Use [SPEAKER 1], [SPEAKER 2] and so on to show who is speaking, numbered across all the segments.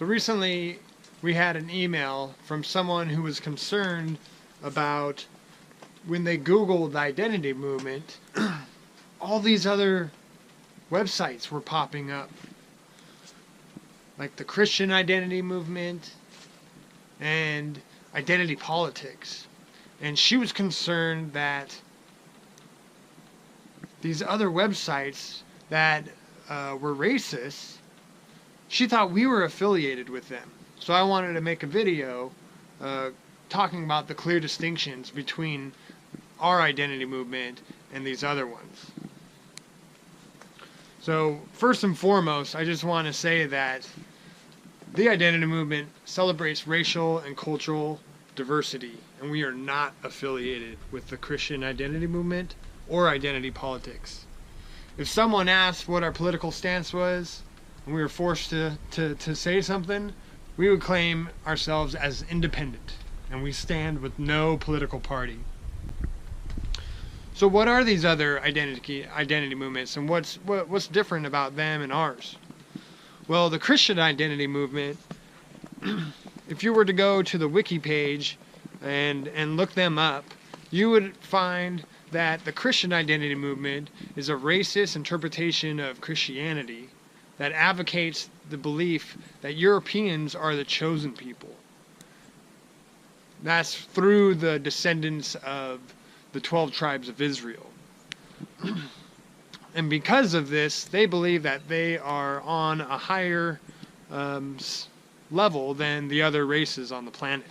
[SPEAKER 1] So recently we had an email from someone who was concerned about when they Googled the identity movement, all these other websites were popping up. Like the Christian identity movement and identity politics. And she was concerned that these other websites that were racist, she thought we were affiliated with them. So I wanted to make a video talking about the clear distinctions between our identity movement and these other ones. So first and foremost, I just want to say that the identity movement celebrates racial and cultural diversity, and we are not affiliated with the Christian identity movement or identity politics. If someone asked what our political stance was, and we were forced to say something, we would claim ourselves as independent, and we stand with no political party. So what are these other identity movements, and what's different about them and ours? Well, the Christian identity movement, if you were to go to the wiki page and look them up, you would find that the Christian identity movement is a racist interpretation of Christianity that advocates the belief that Europeans are the chosen people. That's through the descendants of the 12 tribes of Israel. And because of this, they believe that they are on a higher level than the other races on the planet.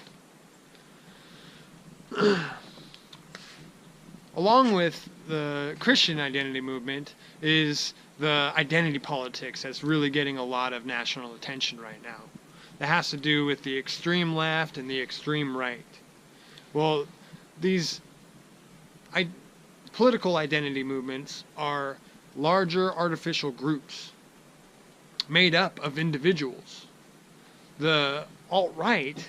[SPEAKER 1] Along with the Christian identity movement is the identity politics that's really getting a lot of national attention right now. That has to do with the extreme left and the extreme right. Well, these political identity movements are larger artificial groups made up of individuals. The alt-right,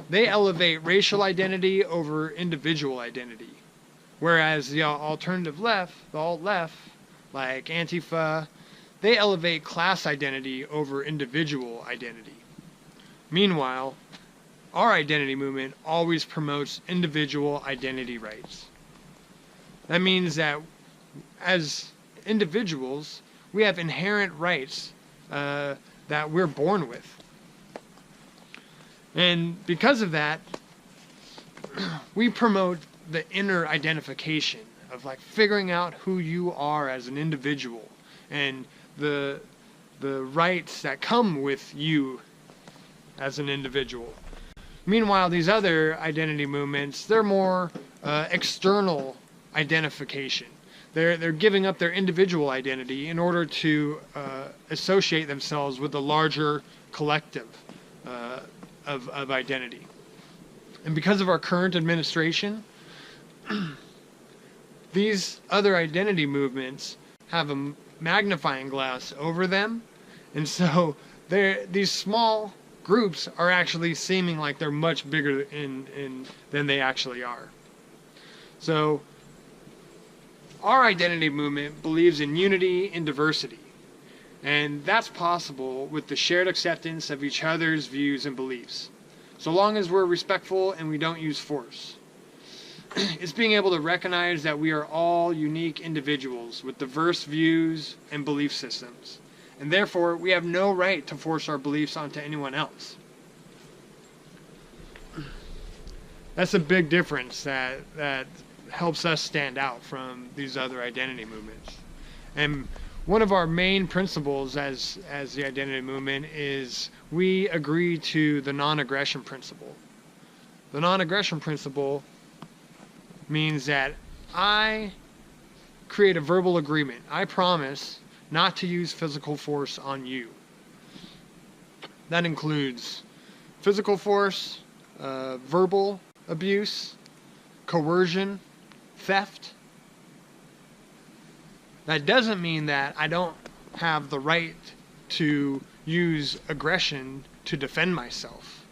[SPEAKER 1] they elevate racial identity over individual identity. Whereas the alternative left, the alt-left, like Antifa, they elevate class identity over individual identity. Meanwhile, our identity movement always promotes individual identity rights. That means that as individuals, we have inherent rights that we're born with. And because of that, we promote the inner identification of like figuring out who you are as an individual and the rights that come with you as an individual. Meanwhile, these other identity movements, they're more external identification. They're giving up their individual identity in order to associate themselves with the larger collective of identity. And because of our current administration, these other identity movements have a magnifying glass over them, and so these small groups are actually seeming like they're much bigger than they actually are. So our identity movement believes in unity in diversity, and that's possible with the shared acceptance of each other's views and beliefs, so long as we're respectful and we don't use force. It's being able to recognize that we are all unique individuals with diverse views and belief systems, and therefore we have no right to force our beliefs onto anyone else. That's a big difference that helps us stand out from these other identity movements. And one of our main principles as the identity movement is we agree to the non-aggression principle. The non-aggression principle means that I create a verbal agreement. I promise not to use physical force on you. That includes physical force, verbal abuse, coercion, theft. That doesn't mean that I don't have the right to use aggression to defend myself,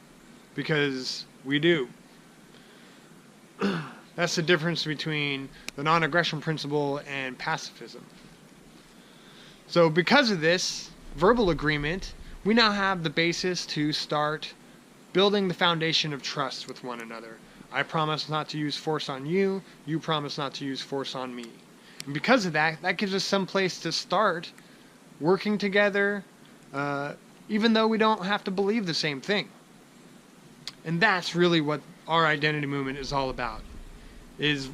[SPEAKER 1] because we do. That's the difference between the non-aggression principle and pacifism. So because of this verbal agreement, we now have the basis to start building the foundation of trust with one another. I promise not to use force on you. You promise not to use force on me. And because of that, that gives us some place to start working together, even though we don't have to believe the same thing. And that's really what our identity movement is all about, is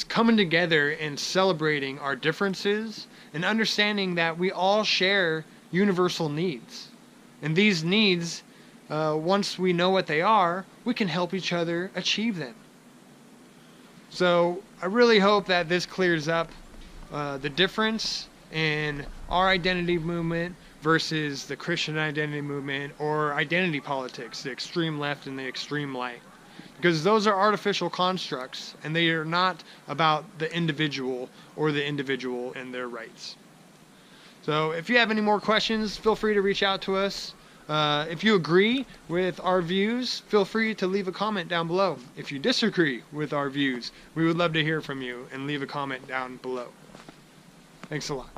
[SPEAKER 1] coming together and celebrating our differences and understanding that we all share universal needs. And these needs, once we know what they are, we can help each other achieve them. So I really hope that this clears up the difference in our identity movement versus the Christian identity movement or identity politics, the extreme left and the extreme right. Because those are artificial constructs, and they are not about the individual or the individual and their rights. So if you have any more questions, feel free to reach out to us. If you agree with our views, feel free to leave a comment down below. If you disagree with our views, we would love to hear from you, and leave a comment down below. Thanks a lot.